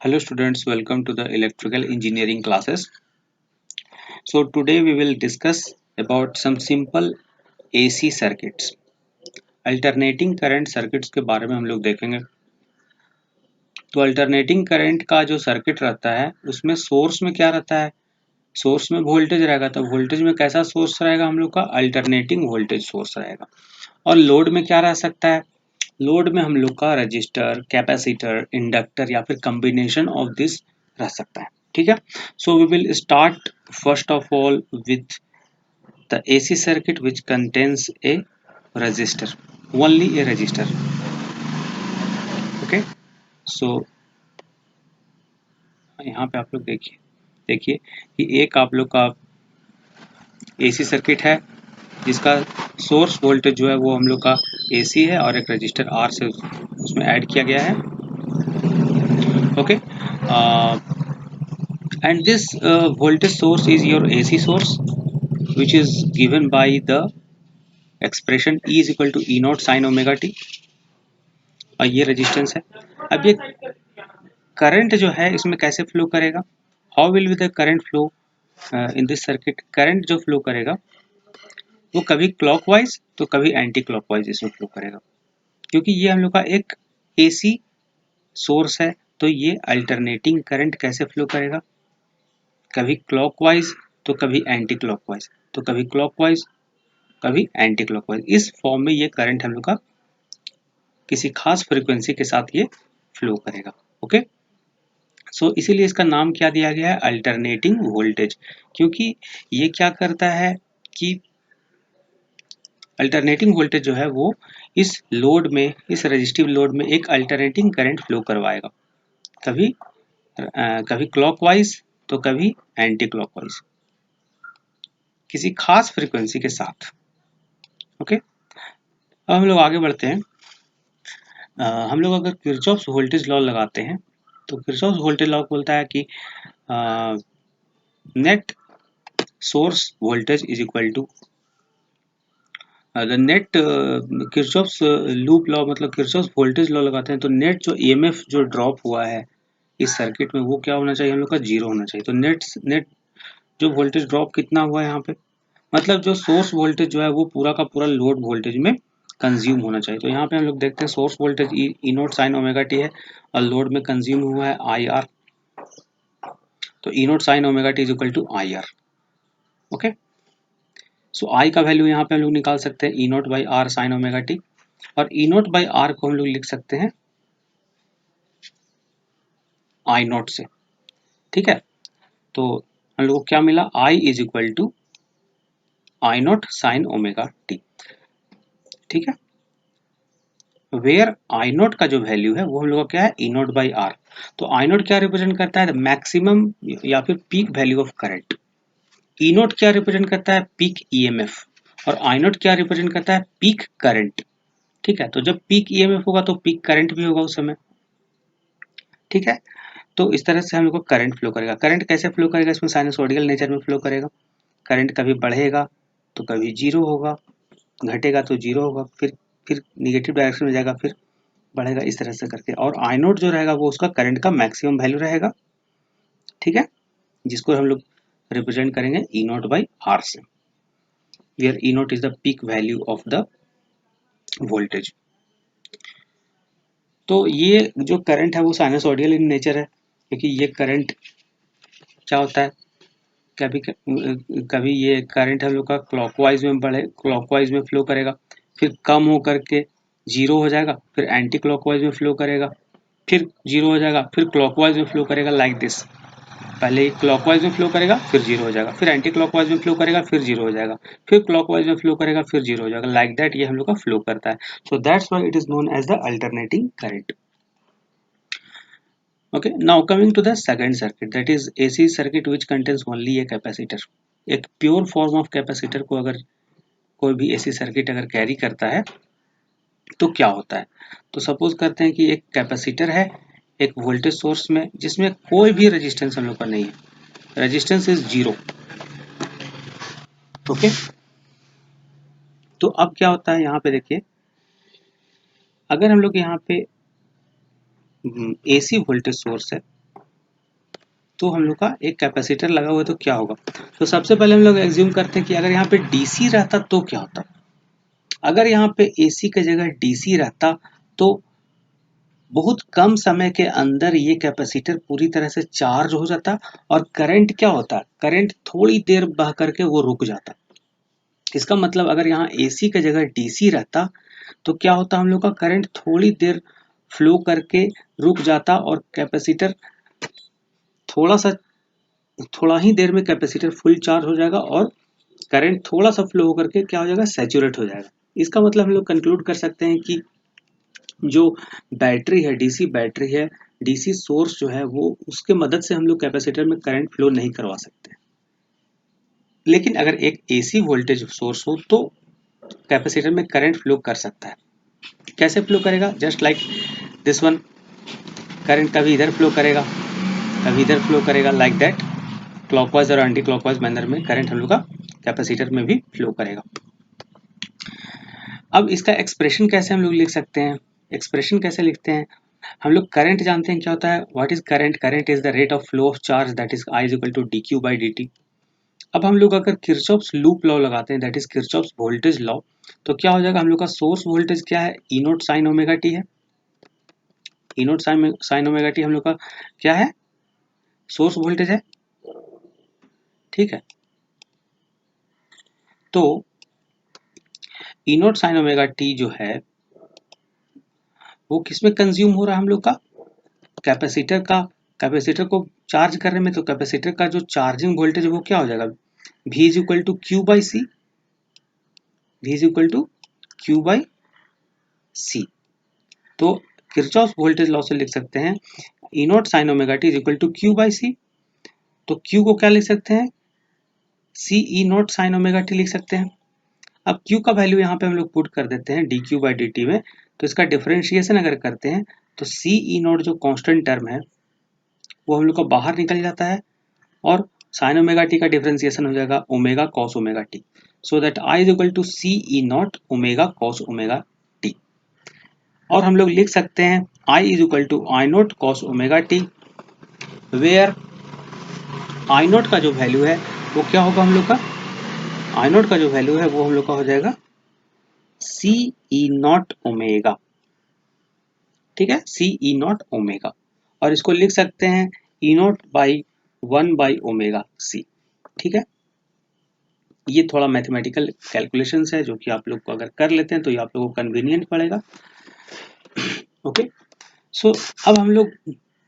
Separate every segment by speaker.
Speaker 1: Hello students, welcome to the electrical engineering classes. So today we will discuss about some simple AC circuits. Alternating current circuits के बारे में हम लोग देखेंगे. तो अल्टरनेटिंग करंट का जो सर्किट रहता है उसमें सोर्स में क्या रहता है, सोर्स में वोल्टेज रहेगा. तो वोल्टेज में कैसा सोर्स रहेगा, हम लोग का अल्टरनेटिंग वोल्टेज सोर्स रहेगा. और लोड में क्या रह सकता है, लोड में हम लोग का रजिस्टर, कैपेसिटर, इंडक्टर या फिर कॉम्बिनेशन ऑफ दिस रह सकता है. ठीक है. So we will start first of all with the AC circuit which contains a resistor, only a resistor. Okay. So यहाँ पे आप लोग देखिए देखिए कि एक आप लोग का AC सर्किट है जिसका सोर्स वोल्टेज जो है वो हम लोग का AC है और एक रजिस्टर R से उसमें ऐड किया गया है. Okay. And this voltage source is your AC source which is given by the expression E is equal to E naught sin omega t. और ये रेजिस्टेंस है. अब ये करंट जो है इसमें कैसे फ्लो करेगा, how will be the current flow in this circuit. Current जो फ्लो करेगा वो कभी क्लॉकवाइज तो कभी एंटी क्लॉकवाइज इसमें फ्लो करेगा, क्योंकि ये हम लोग का एक AC सोर्स है. तो ये अल्टरनेटिंग करंट कैसे फ्लो करेगा, कभी क्लॉकवाइज तो कभी एंटी क्लॉकवाइज, तो कभी क्लॉकवाइज कभी एंटी क्लॉकवाइज. इस फॉर्म में ये करंट हम लोग का किसी खास फ्रीक्वेंसी के साथ ये फ्लो करेगा. ओके. सो इसीलिए इसका नाम क्या दिया गया है, अल्टरनेटिंग वोल्टेज. क्योंकि ये क्या करता है कि अल्टरनेटिंग वोल्टेज जो है वो इस लोड में, इस रेजिस्टिव लोड में एक अल्टरनेटिंग करंट फ्लो करवाएगा, कभी कभी क्लॉकवाइज तो कभी एंटी क्लॉकवाइज, किसी खास फ्रीक्वेंसी के साथ. ओके. अब हम लोग आगे बढ़ते हैं. हम लोग अगर किरचॉफ्स वोल्टेज लॉ लगाते हैं तो किरचॉफ्स वोल्टेज लॉ बोलता है कि net source voltage is equal to the net. Kirchhoff's loop law मतलब किरचॉफ्स वोल्टेज लॉ लगाते हैं तो नेट जो EMF जो ड्रॉप हुआ है इस सर्किट में वो क्या होना चाहिए, हम लोग का जीरो होना चाहिए. तो नेट जो वोल्टेज ड्रॉप कितना हुआ है यहाँ पे, मतलब जो सोर्स वोल्टेज जो है वो पूरा का पूरा लोड वोल्टेज में कंज्यूम होना चाहिए. तो यहाँ पे हम लोग देखते हैं सोर्स वोल्टेज ई नोट साइन ओमेगा टी है और लोड में कंज्यूम हुआ है आई आर. तो E naught sine omega t is equal to I R. Okay. So I का वैल्यू यहाँ पे हम लोग निकाल सकते हैं E naught by R sine omega T, और ई नोट बाई आर को हम लोग लिख सकते हैं आई नोट से. ठीक है. तो हम लोग को क्या मिला, I is equal to I naught sine omega t. ठीक है. वेयर आई नोट का जो वैल्यू है वो हम लोग का क्या है, ई नोट बाई आर. तो आई नोट क्या रिप्रेजेंट करता है, मैक्सिमम या फिर peak value of current. E note क्या रिप्रेजेंट करता है, पीक EMF. और आई नोट क्या रिप्रेजेंट करता है, पीक करंट. ठीक है. तो जब पीक EMF होगा तो पीक करंट भी होगा उस समय. ठीक है. तो इस तरह से हम लोग को करंट फ्लो करेगा. करंट कैसे फ्लो करेगा, इसमें साइनसोइडल नेचर में फ्लो करेगा. करंट कभी बढ़ेगा तो कभी जीरो होगा, घटेगा तो जीरो होगा, फिर निगेटिव डायरेक्शन में जाएगा, फिर बढ़ेगा, इस तरह से करके. और आई नोट जो रहेगा वो उसका करंट का मैक्सिमम वैल्यू रहेगा. ठीक है. जिसको हम लोग रिप्रेजेंट करेंगे ई नोट बाई आर से, where E naught is the peak value of the voltage. तो ये जो करंट है वो साइनसोइडल इन नेचर है, क्योंकि ये करंट क्या होता है, कभी कभी ये करंट हम लोग का क्लॉकवाइज में बढ़े, क्लॉकवाइज में फ्लो करेगा, फिर कम हो करके जीरो हो जाएगा, फिर एंटी क्लॉकवाइज में फ्लो करेगा, फिर जीरो हो जाएगा, फिर क्लॉकवाइज में फ्लो करेगा, लाइक दिस. पहले क्लॉकवाइज में फ्लो करेगा फिर जीरो हो जाएगा, फिर एंटी क्लॉकवाइज में फ्लो करेगा फिर जीरो हो जाएगा, फिर क्लॉकवाइज में फ्लो करेगा फिर जीरो हो जाएगा, लाइक दैट ये हम लोग का फ्लो करता है. So that's why it is known as the alternating current. Okay, now coming to the second circuit, that is AC circuit which contains only a capacitor. एक प्योर फॉर्म ऑफ कैपेसिटर को अगर कोई भी AC circuit अगर carry करता है तो क्या होता है. तो सपोज करते हैं कि एक कैपेसिटर है एक वोल्टेज सोर्स में जिसमें कोई भी रेजिस्टेंस हम लोग का नहीं है, रेजिस्टेंस इज जीरो. ओके. तो अब क्या होता है, यहाँ पे देखिए, अगर हम लोग यहाँ पे AC वोल्टेज सोर्स है तो हम लोग का एक कैपेसिटर लगा हुआ है तो क्या होगा। तो सबसे पहले हम लोग एज्यूम करते हैं कि अगर यहाँ पे डीसी रहता तो क्या होता। अगर यहाँ पे एसी की जगह डीसी रहता तो बहुत कम समय के अंदर ये कैपेसिटर पूरी तरह से चार्ज हो जाता और करंट क्या होता, करंट थोड़ी देर बह करके वो रुक जाता। इसका मतलब अगर यहाँ एसी की जगह डीसी रहता तो क्या होता, हम लोग का करंट थोड़ी देर फ्लो करके रुक जाता और कैपेसिटर थोड़ा ही देर में कैपेसिटर फुल चार्ज हो जाएगा और करंट थोड़ा सा फ्लो होकर के क्या हो जाएगा, सैचुरेट हो जाएगा। इसका मतलब हम लोग कंक्लूड कर सकते हैं कि जो बैटरी है, डीसी बैटरी है, डीसी सोर्स जो है वो उसके मदद से हम लोग कैपेसिटर में करंट फ्लो नहीं करवा सकते। लेकिन अगर एक एसी वोल्टेज सोर्स हो तो कैपेसिटर में करंट फ्लो कर सकता है। कैसे फ्लो करेगा, just like this one, current कभी इधर फ्लो करेगा कभी इधर फ्लो करेगा, लाइक दैट क्लॉकवाइज और एंटी क्लॉकवाइज मैनर में करंट हम लोग का कैपेसिटर में भी फ्लो करेगा। अब इसका एक्सप्रेशन कैसे हम लोग लिख सकते हैं, एक्सप्रेशन कैसे लिखते हैं, हम लोग करंट जानते हैं क्या होता है, what is current, current is the rate of flow of charge that is I is equal to dq by dt। अब हम लोग अगर किरचॉफ्स लूप लॉ लगाते हैं, that is Kirchhoff's voltage law, तो क्या हो जाएगा, हम लोग का सोर्स वोल्टेज क्या है, E naught sine omega T है। E naught sine omega T हम लोग का क्या है, सोर्स वोल्टेज है, ठीक है। तो E naught sine omega T जो है वो किसमें कंज्यूम हो रहा है, हम लोग का कैपेसिटर का, कैपेसिटर को चार्ज करने में। तो कैपेसिटर का जो चार्जिंग वोल्टेज है वो क्या हो जाएगा, V is equal to Q by C, V is equal to Q by C. तो किरचॉफ वोल्टेज लॉ से लिख सकते हैं E naught sine omega t is equal to Q by C. तो क्यू को क्या लिख सकते हैं, C E naught sine omega t लिख सकते हैं। अब क्यू का वैल्यू यहाँ पे हम लोग पुट कर देते हैं D Q by D T में। तो इसका डिफरेंशिएशन अगर करते हैं तो सी ई नोट जो कांस्टेंट टर्म है वो हम लोग का बाहर निकल जाता है और साइन ओमेगा टी का डिफरेंशिएशन हो जाएगा omega cos omega T. So that I is equal to C E naught omega cos omega T. और हम लोग लिख सकते हैं I is equal to I naught cos omega T, where I naught का जो वैल्यू है वो क्या होगा, हम लोग का आई नोट का जो वैल्यू है वो हम लोग का हो जाएगा सी ई नॉट ओमेगा, ठीक है, सी ई नॉट ओमेगा। और इसको लिख सकते हैं E naught by 1 by omega C, ठीक है। ये थोड़ा मैथमेटिकल कैलकुलेशंस है जो कि आप लोग को अगर कर लेते हैं तो ये आप लोगों को कन्वीनियंट पड़ेगा। ओके, सो अब हम लोग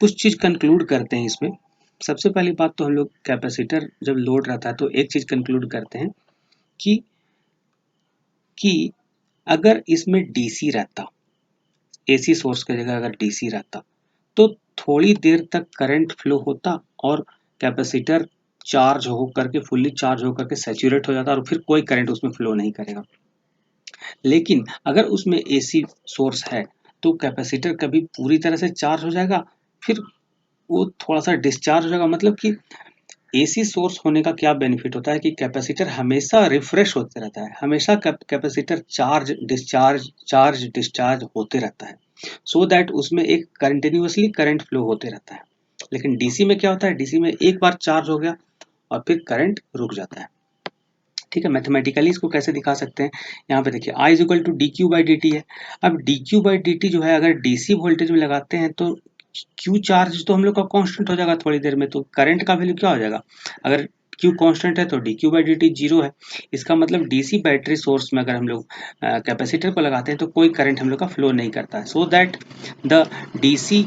Speaker 1: कुछ चीज कंक्लूड करते हैं इसमें। सबसे पहली बात तो हम लोग कैपेसिटर जब लोड रहता है तो एक चीज कंक्लूड करते हैं कि अगर इसमें डीसी रहता, एसी सोर्स की जगह अगर डीसी रहता तो थोड़ी देर तक करंट फ्लो होता और कैपेसिटर चार्ज हो करके, फुल्ली चार्ज हो करके सैचुरेट हो जाता और फिर कोई करंट उसमें फ्लो नहीं करेगा। लेकिन अगर उसमें एसी सोर्स है तो कैपेसिटर कभी पूरी तरह से चार्ज हो जाएगा, फिर वो थोड़ा सा डिस्चार्ज हो जाएगा। मतलब कि एसी सोर्स होने का क्या बेनिफिट होता है कि कैपेसिटर हमेशा रिफ्रेश होते रहता है, हमेशा कैपेसिटर चार्ज डिस्चार्ज होते रहता है, सो दैट उसमें एक कंटिन्यूअसली करंट फ्लो होते रहता है। लेकिन डीसी में क्या होता है, डीसी में एक बार चार्ज हो गया और फिर करंट रुक जाता है, ठीक है। मैथमेटिकली इसको कैसे दिखा सकते हैं, यहाँ पे देखिए I is equal to D Q by D T है। अब D Q by D T जो है अगर डीसी वोल्टेज में लगाते हैं तो क्यू चार्ज तो हम लोग का कांस्टेंट हो जाएगा थोड़ी देर में, तो करंट का वैल्यू क्या हो जाएगा, अगर क्यू कांस्टेंट है तो D Q by D T zero है। इसका मतलब डीसी बैटरी सोर्स में अगर हम लोग कैपेसिटर को लगाते हैं तो कोई करंट हम लोग का फ्लो नहीं करता है, so that the DC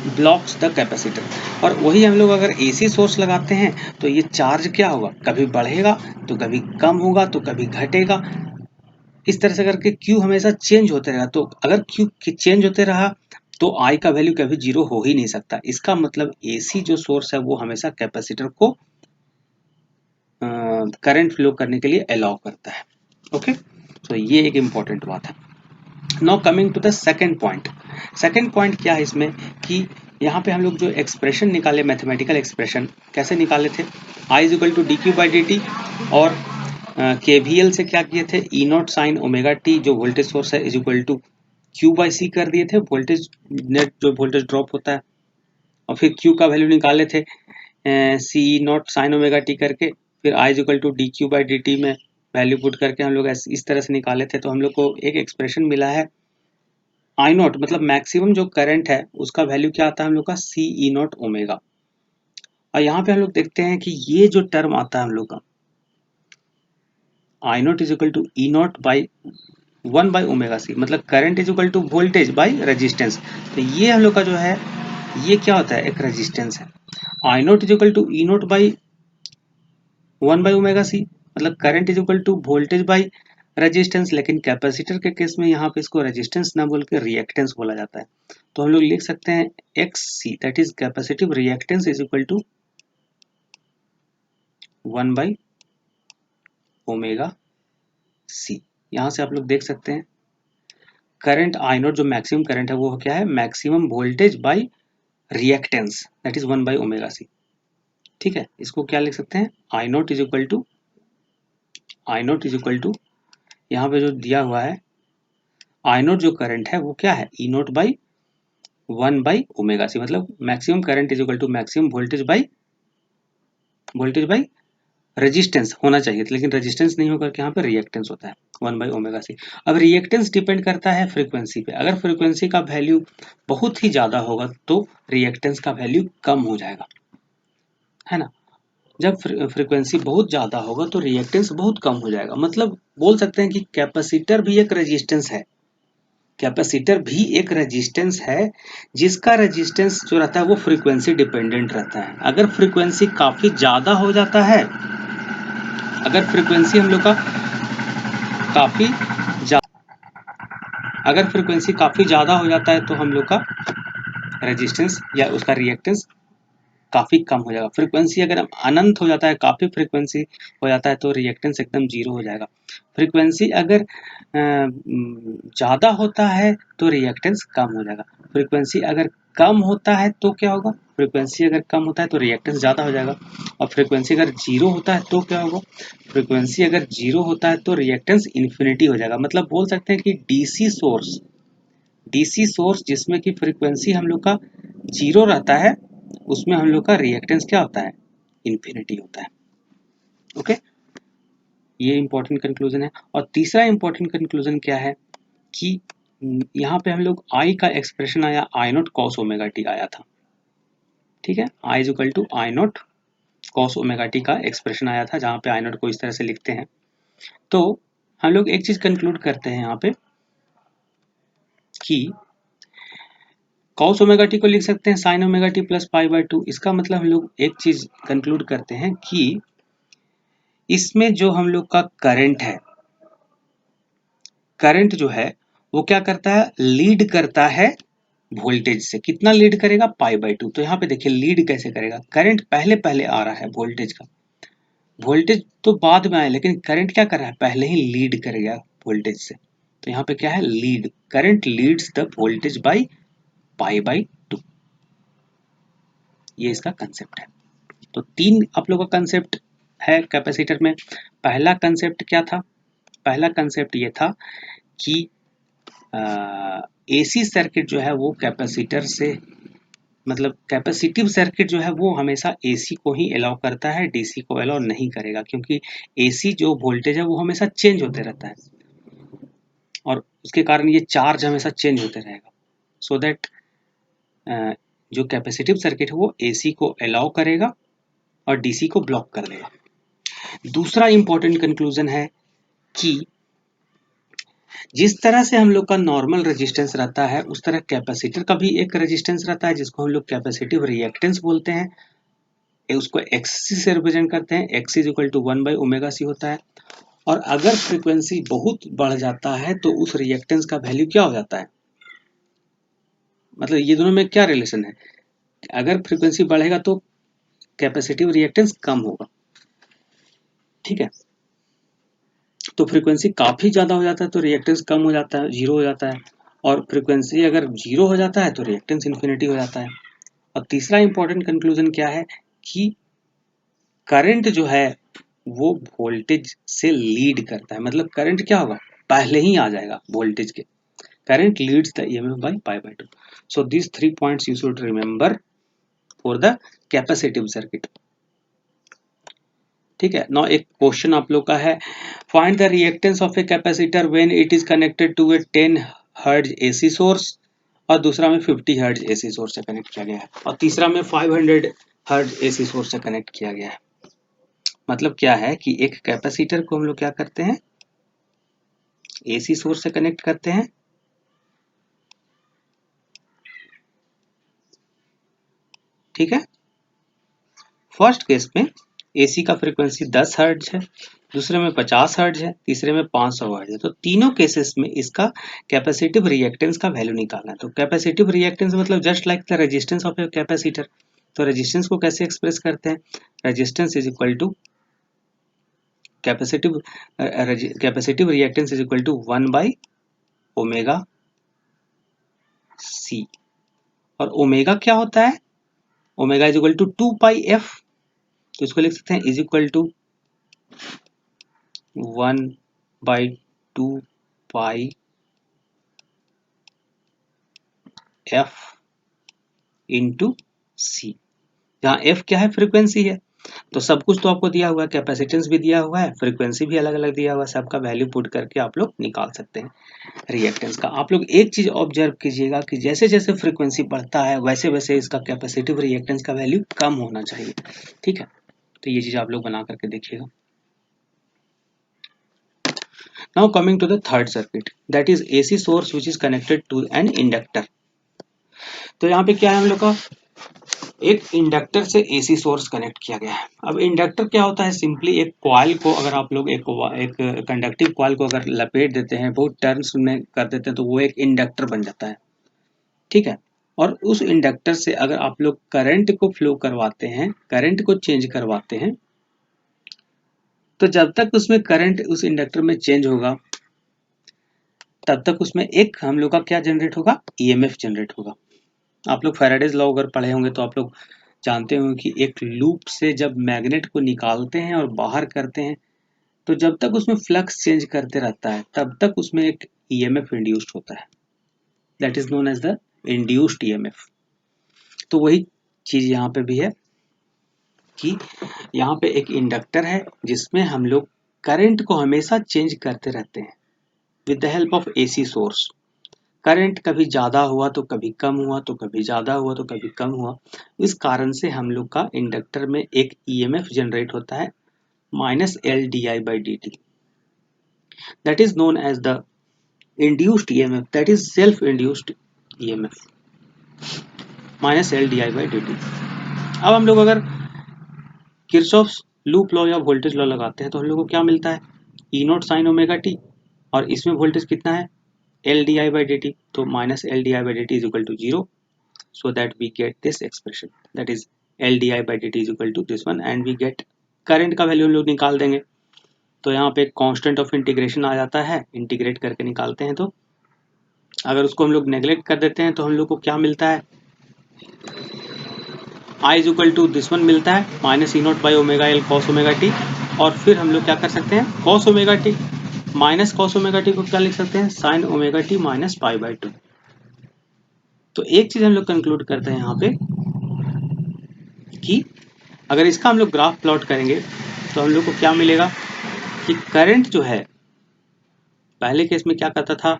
Speaker 1: blocks the capacitor. और वही हम लोग अगर एसी सोर्स लगाते हैं तो ये चार्ज क्या होगा, कभी बढ़ेगा तो कभी कम होगा तो कभी घटेगा, इस तरह से करके क्यू हमेशा चेंज होते रहेगा। तो अगर क्यू चेंज होते रहा तो आई का वैल्यू कभी जीरो हो ही नहीं सकता। इसका मतलब एसी जो सोर्स है वो हमेशा कैपेसिटर को करंट फ्लो करने के लिए अलाउ करता है। ओके, तो ये एक इंपॉर्टेंट बात है। Now coming to the second point. Second point क्या है इसमें कि यहाँ पे हम लोग जो एक्सप्रेशन निकाले, मैथमेटिकल एक्सप्रेशन कैसे निकाले थे, I is equal to D Q by D T और केवीएल से क्या किए थे, E naught sine omega T जो वोल्टेज सोर्स है is equal to Q by C कर दिए थे, वोल्टेज नेट जो वोल्टेज ड्रॉप होता है और फिर Q का वैल्यू निकाले थे C naught sine omega T करके, फिर I is equal to D Q by D T में वैल्यू पुट करके हम लोग इस तरह से निकाले थे। तो हम लोग को एक एक्सप्रेशन मिला है I नॉट मतलब मैक्सिमम जो करंट है उसका वैल्यू क्या आता है हम लोग का सी ई नॉट ओमेगा। और यहाँ पे हम लोग देखते हैं कि ये जो टर्म आता है हम लोग का I naught is equal to E naught by 1 by omega C, मतलब current is equal to voltage by resistance. तो ये हम लोग का जो है ये क्या होता है, एक रेजिस्टेंस है। I naught is equal to E naught by 1 by omega C, मतलब current is equal to voltage by resistance. लेकिन कैपेसिटर के केस में यहाँ पे इसको रेजिस्टेंस ना बोल के रिएक्टेंस बोला जाता है। तो हम लोग लिख सकते हैं X C that is capacitive reactance is equal to 1 by omega C. यहाँ से आप लोग देख सकते हैं करंट आई नॉट जो मैक्सिमम करंट है वो क्या है, maximum voltage by reactance that is 1 by omega C. ठीक है, इसको क्या लिख सकते हैं I naught is equal to यहाँ पे जो दिया हुआ है आई नॉट जो करंट है वो क्या है E naught by 1 by omega C, मतलब maximum current is equal to maximum voltage by resistance होना चाहिए, लेकिन रेजिस्टेंस नहीं होकर के यहाँ पे रिएक्टेंस होता है 1 बाई ओमेगा सी। अब रिएक्टेंस डिपेंड करता है फ्रीक्वेंसी पे। अगर फ्रीक्वेंसी का वैल्यू बहुत ही ज्यादा होगा तो रिएक्टेंस का वैल्यू कम हो जाएगा, है ना। जब फ्रीक्वेंसी बहुत ज़्यादा होगा तो रिएक्टेंस बहुत कम हो जाएगा। मतलब बोल सकते हैं कि कैपेसिटर भी एक रेजिस्टेंस है, कैपेसिटर भी एक रेजिस्टेंस है जिसका रेजिस्टेंस जो रहता है वो फ्रीक्वेंसी डिपेंडेंट रहता है। अगर फ्रीक्वेंसी काफ़ी ज़्यादा हो जाता है, अगर फ्रीक्वेंसी हम लोग का काफ़ी अगर फ्रीक्वेंसी काफ़ी ज़्यादा हो जाता है तो हम लोग का रेजिस्टेंस या उसका रिएक्टेंस काफ़ी कम हो जाएगा। फ्रीक्वेंसी अगर अनंत हो जाता है, काफ़ी फ्रीक्वेंसी हो जाता है तो रिएक्टेंस एकदम जीरो हो जाएगा। फ्रीक्वेंसी अगर ज़्यादा होता है तो रिएक्टेंस कम हो जाएगा। फ्रीक्वेंसी अगर कम होता है तो क्या होगा, फ्रीक्वेंसी अगर कम होता है तो रिएक्टेंस ज़्यादा हो जाएगा। और फ्रीक्वेंसी अगर जीरो होता है तो क्या होगा, फ्रीक्वेंसी अगर जीरो होता है तो रिएक्टेंस इन्फिनिटी हो जाएगा। मतलब बोल सकते हैं कि डीसी सोर्स जिसमें कि फ्रीक्वेंसी हम लोग का जीरो रहता है उसमें हम लोग का रिएक्टेंस क्या होता है, इन्फिनिटी होता है। ओके, ये इंपॉर्टेंट कंक्लूजन है। और तीसरा इंपॉर्टेंट कंक्लूजन क्या है कि यहाँ पे हम लोग आई का एक्सप्रेशन आया I naught cos omega T आया था। ठीक है, I is equal to I naught cos omega T का एक्सप्रेशन आया था, जहाँ पे आई नॉट को इस तरह से लिखते हैं। तो हम लोग एक चीज कंक्लूड करते हैं यहाँ पे कि कॉस ओमेगा टी को लिख सकते हैं sine omega T plus pi by 2। इसका मतलब हम लोग एक चीज कंक्लूड करते हैं कि इसमें जो हम लोग का करंट है, करंट जो है वो क्या करता है, लीड करता है वोल्टेज से। कितना लीड करेगा, पाई बाय 2। तो यहाँ पे देखिए लीड कैसे करेगा, करंट पहले पहले आ रहा है वोल्टेज का, वोल्टेज तो बाद में आया लेकिन करंट क्या कर रहा है, पहले ही लीड कर गया वोल्टेज से। तो यहाँ पे क्या है, lead, current leads the voltage bye pi by 2। ये इसका कंसेप्ट है। तो तीन आप लोगों का कंसेप्ट है कैपेसिटर में। पहला कंसेप्ट क्या था, पहला कंसेप्ट ये था कि एसी सर्किट जो है वो कैपेसिटर से, मतलब कैपेसिटिव सर्किट जो है वो हमेशा एसी को ही अलाउ करता है, डीसी को अलाउ नहीं करेगा, क्योंकि एसी जो वोल्टेज है वो हमेशा चेंज होते रहता है और उसके कारण ये चार्ज हमेशा चेंज होते रहेगा। सो दैट जो कैपेसिटिव सर्किट है वो एसी को अलाउ करेगा और डीसी को ब्लॉक कर देगा। दूसरा इंपॉर्टेंट कंक्लूजन है कि जिस तरह से हम लोग का नॉर्मल रेजिस्टेंस रहता है उस तरह कैपेसिटर का भी एक रेजिस्टेंस रहता है जिसको हम लोग कैपेसिटिव रिएक्टेंस बोलते हैं। उसको एक्ससी से रिप्रेजेंट करते हैं, X is equal to 1 by omega C होता है। और अगर फ्रीक्वेंसी बहुत बढ़ जाता है तो उस रिएक्टेंस का वैल्यू क्या हो जाता है, मतलब ये दोनों में क्या रिलेशन है, अगर फ्रीक्वेंसी बढ़ेगा तो कैपेसिटिव रिएक्टेंस कम होगा। ठीक है, तो फ्रीक्वेंसी काफ़ी ज़्यादा हो जाता है तो रिएक्टेंस कम हो जाता है, जीरो हो जाता है। और फ्रीक्वेंसी अगर जीरो हो जाता है तो रिएक्टेंस इन्फिनिटी हो जाता है। और तीसरा इंपॉर्टेंट कंक्लूजन क्या है कि करंट जो है वो वोल्टेज से लीड करता है, मतलब करंट क्या होगा, पहले ही आ जाएगा वोल्टेज के। Current leads the EMF by pi by 2। So this 3 points you should remember for the capacitive circuit. ठीक है, नाउ एक क्वेश्चन आप लोग का है, find the reactance of a capacitor when it is connected to a 10 hertz AC source, और दूसरा में 50 हर्ट्ज एसी सोर्स से कनेक्ट किया गया है, और तीसरा में 500 हर्ट्ज एसी सोर्स से कनेक्ट किया गया है। मतलब क्या है कि एक कैपेसिटर को हम लोग क्या करते हैं, एसी सोर्स से कनेक्ट करते हैं, ठीक है। फर्स्ट केस में एसी का फ्रीक्वेंसी 10 हर्ट्ज है, दूसरे में 50 हर्ट्ज है, तीसरे में 500 हर्ट्ज है। तो तीनों केसेस में इसका कैपेसिटिव रिएक्टेंस का वैल्यू निकालना है। तो कैपेसिटिव रिएक्टेंस मतलब just like the resistance of a capacitor. तो रेजिस्टेंस को कैसे एक्सप्रेस करते हैं, resistance is equal to capacitive reactance is equal to 1 by omega C. और ओमेगा क्या होता है, omega is equal to 2 pi F, तो इसको लिख सकते हैं is equal to 1 by 2 pi F into C, जहाँ एफ क्या है, फ्रीक्वेंसी है। तो सब कुछ तो आपको दिया हुआ है, कैपेसिटेंस भी दिया हुआ है, फ्रीक्वेंसी भी अलग अलग दिया हुआ है, सबका वैल्यू पुट करके आप लोग निकाल सकते हैं रिएक्टेंस का। आप लोग एक चीज ऑब्जर्व कीजिएगा कि जैसे जैसे फ्रीक्वेंसी बढ़ता है वैसे वैसे इसका कैपेसिटिव रिएक्टेंस का वैल्यू कम होना चाहिए, ठीक है। तो ये चीज आप लोग बना करके देखिएगा। Now coming to the third circuit, that is AC source which is connected to an inductor. तो यहाँ पे क्या है, हम लोग का एक इंडक्टर से एसी सोर्स कनेक्ट किया गया है। अब इंडक्टर क्या होता है, सिंपली एक कॉइल को अगर आप लोग एक कंडक्टिव कॉइल को अगर लपेट देते हैं, बहुत टर्न्स में कर देते हैं, तो वो एक इंडक्टर बन जाता है, ठीक है। और उस इंडक्टर से अगर आप लोग करंट को फ्लो करवाते हैं, करंट को चेंज करवाते हैं, तो जब तक उसमें करंट उस इंडक्टर में चेंज होगा तब तक उसमें एक हम लोग का क्या जनरेट होगा, ईएमएफ जनरेट होगा। आप लोग फैराडेज लॉ अगर पढ़े होंगे तो आप लोग जानते होंगे कि एक लूप से जब मैग्नेट को निकालते हैं और बाहर करते हैं, तो जब तक उसमें फ्लक्स चेंज करते रहता है तब तक उसमें एक ईएमएफ इंड्यूस्ड होता है, that is known as the induced EMF. तो वही चीज यहाँ पे भी है कि यहाँ पे एक इंडक्टर है जिसमें हम लोग करंट को हमेशा चेंज करते रहते हैं with the help of AC source. Current कभी ज़्यादा हुआ तो कभी कम हुआ, तो कभी ज़्यादा हुआ तो कभी कम हुआ। इस कारण से हम लोग का इंडक्टर में एक ईएमएफ जनरेट होता है minus L D I by D T, that is known as the induced EMF, that is self induced EMF minus L D I by D T. अब हम लोग अगर किरचॉफ्स लूप लॉ या voltage law लगाते हैं तो हम लोग को क्या मिलता है, E naught sine omega T, और इसमें वोल्टेज कितना है, L D I by D T, तो minus L D I by D T is equal to zero. So that we get this expression, that is LDI by dt is equal to this one, and we get current का value हम लोग निकाल देंगे। तो यहाँ पे constant of integration आ जाता है, इंटीग्रेट करके निकालते हैं। तो अगर उसको हम लोग नेग्लेक्ट कर देते हैं तो हम लोग को क्या मिलता है, I is equal to this one मिलता है minus E naught by omega L cos omega T, और फिर हम लोग क्या कर सकते हैं, cos omega T minus cos omega T को क्या लिख सकते हैं, sine omega T minus pi by two. तो एक चीज हम लोग कंक्लूड करते हैं यहाँ पे कि अगर इसका हम लोग ग्राफ प्लॉट करेंगे तो हम लोग को क्या मिलेगा कि करंट जो है पहले केस में क्या करता था,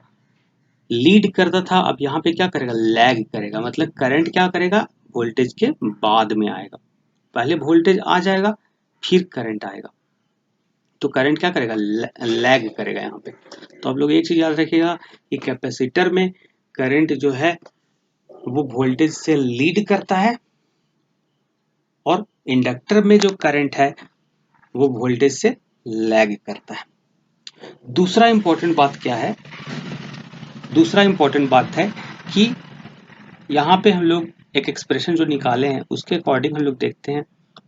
Speaker 1: लीड करता था, अब यहाँ पे क्या करेगा, लैग करेगा। मतलब करंट क्या करेगा, वोल्टेज के बाद में आएगा, पहले वोल्टेज आ जाएगा फिर करंट आएगा। तो करंट क्या करेगा, लैग करेगा यहाँ पे। तो आप लोग एक चीज याद रखिएगा कि कैपेसिटर में करंट जो है वो वोल्टेज से लीड करता है, और इंडक्टर में जो करंट है वो वोल्टेज से लैग करता है। दूसरा इंपॉर्टेंट बात क्या है, दूसरा इंपॉर्टेंट बात है कि यहाँ पे हम लोग एक एक्सप्रेशन जो निकाले हैं उसके अकॉर्डिंग हम लोग देखते हैं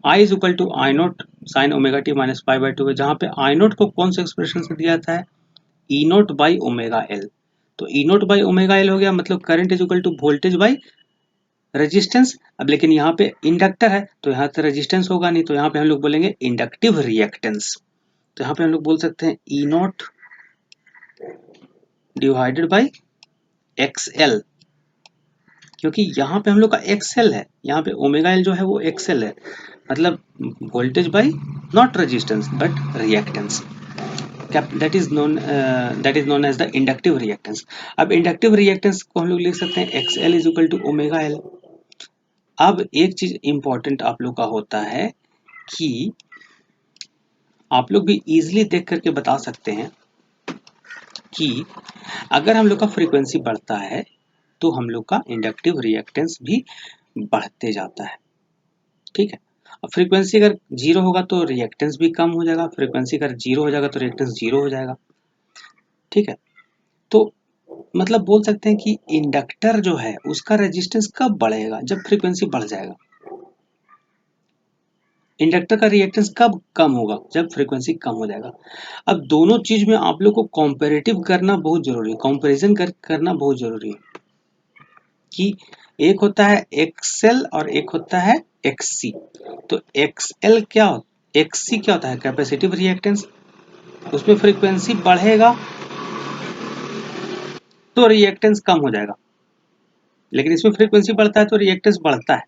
Speaker 1: I is equal to I naught sine omega T minus pi by two है, जहाँ पे आई नोट को कौन से एक्सप्रेशन से दिया जाता है, E naught by omega L. तो E naught by omega L हो गया, मतलब current is equal to voltage by resistance. अब लेकिन यहाँ पे इंडक्टर है तो यहाँ से रेजिस्टेंस होगा नहीं, तो यहाँ पे हम लोग बोलेंगे इंडक्टिव रिएक्टेंस। तो यहाँ पे हम लोग बोल सकते हैं E naught divided by X L, क्योंकि यहाँ पे हम लोग का एक्सएल है, यहाँ पे ओमेगा एल जो है वो एक्सएल है, मतलब voltage by not resistance but reactance, that is known as the inductive reactance. अब इंडक्टिव रिएक्टेंस को हम लोग लिख सकते हैं XL is equal to omega L. अब एक चीज इंपॉर्टेंट आप लोग का होता है कि आप लोग भी इजीली देख करके बता सकते हैं कि अगर हम लोग का फ्रीक्वेंसी बढ़ता है तो हम लोग का इंडक्टिव रिएक्टेंस भी बढ़ते जाता है, ठीक है। अब फ्रीक्वेंसी अगर जीरो होगा तो रिएक्टेंस भी कम हो जाएगा, फ्रीक्वेंसी अगर जीरो हो जाएगा तो रिएक्टेंस जीरो हो जाएगा, ठीक है। तो मतलब बोल सकते हैं कि इंडक्टर जो है उसका रेजिस्टेंस कब बढ़ेगा, जब फ्रीक्वेंसी बढ़ जाएगा। इंडक्टर का रिएक्टेंस कब कम होगा, जब फ्रीक्वेंसी कम हो जाएगा। अब दोनों चीज में आप लोग को कंपैरेटिव करना बहुत जरूरी है, कंपैरिजन करना बहुत जरूरी है कि एक होता है एक्सएल और एक होता है एक्ससी। तो एक्सएल क्या एक्ससी क्या होता है, कैपेसिटिव रिएक्टेंस, उसमें फ्रीक्वेंसी बढ़ेगा तो रिएक्टेंस कम हो जाएगा, लेकिन इसमें फ्रीक्वेंसी बढ़ता है तो रिएक्टेंस बढ़ता है।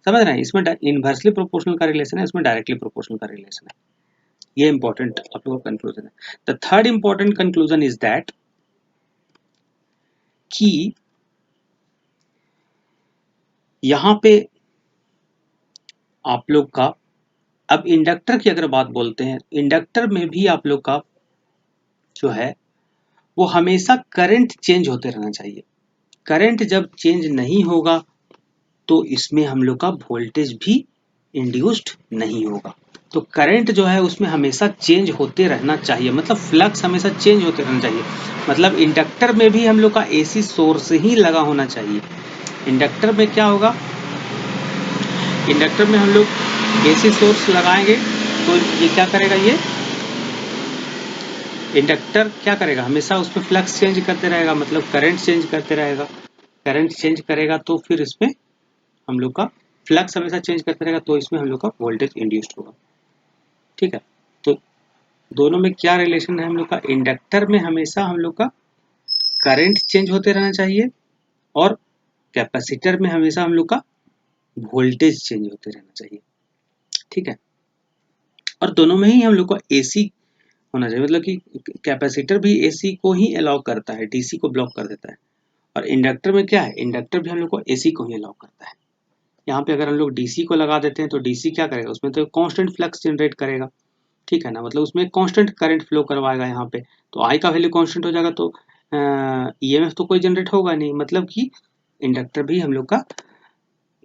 Speaker 1: समझ रहे हैं, इसमें इनवर्सली प्रोपोर्शनल का रिलेशन है, इसमें डायरेक्टली प्रोपोर्शनल का रिलेशन है। ये इंपॉर्टेंट आप लोगों का कंक्लूजन है। The third important conclusion is that कि यहां पे आप लोग का, अब इंडक्टर की अगर बात बोलते हैं, इंडक्टर में भी आप लोग का जो है वो हमेशा करंट चेंज होते रहना चाहिए। करंट जब चेंज नहीं होगा तो इसमें हम लोग का वोल्टेज भी इंड्यूस्ड नहीं होगा। तो करंट जो है उसमें हमेशा चेंज होते रहना चाहिए, मतलब फ्लक्स हमेशा चेंज होते रहना चाहिए। मतलब इंडक्टर में भी हम लोग का एसी सोर्स ही लगा होना चाहिए। इंडक्टर में क्या होगा, इंडक्टर में हम लोग एसी सोर्स लगाएंगे तो ये क्या करेगा, ये इंडक्टर क्या करेगा, हमेशा उसमें फ्लक्स चेंज करते रहेगा, मतलब करंट चेंज करते रहेगा। करंट चेंज करेगा तो फिर इसमें हम लोग का फ्लक्स हमेशा चेंज करते रहेगा, तो इसमें हम लोग का वोल्टेज इंड्यूस्ड होगा, ठीक है। तो दोनों में क्या रिलेशन है हम लोग का, इंडक्टर में हमेशा हम लोग का करंट चेंज होते रहना चाहिए और कैपेसिटर में हमेशा हम लोग का वोल्टेज चेंज होते रहना चाहिए, ठीक है। और दोनों में ही हम लोग को एसी होना चाहिए, मतलब कि कैपेसिटर भी एसी को ही अलाउ करता है, डीसी को ब्लॉक कर देता है। और इंडक्टर में क्या है, इंडक्टर भी हम लोग को एसी को ही अलाउ करता है। यहाँ पे अगर हम लोग डीसी को लगा देते हैं तो डीसी क्या करेगा, उसमें तो कांस्टेंट फ्लक्स जनरेट करेगा, ठीक है ना, मतलब उसमें कांस्टेंट करंट फ्लो करवाएगा यहाँ पे। तो आई का वैल्यू कांस्टेंट हो जाएगा तो ईएमएफ तो कोई जनरेट होगा नहीं, मतलब कि इंडक्टर भी हम लोग का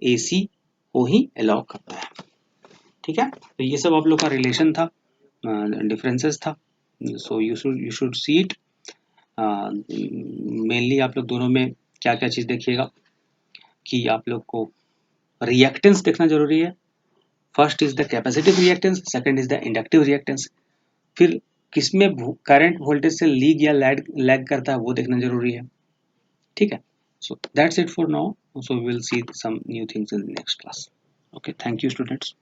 Speaker 1: एसी को ही अलाउ करता है, ठीक है। तो ये सब आप लोग का रिलेशन था, डिफरेंसेस था। So you should see it. Mainly आप लोग दोनों में क्या क्या चीज़ देखिएगा कि आप लोग को रिएक्टेंस देखना जरूरी है। First is the capacitive reactance, second is the inductive reactance. फिर किसमें करंट वोल्टेज से लीग या लैग करता है वो देखना जरूरी है, ठीक है। So that's it for now, so we will see some new things in next class. Okay, thank you students.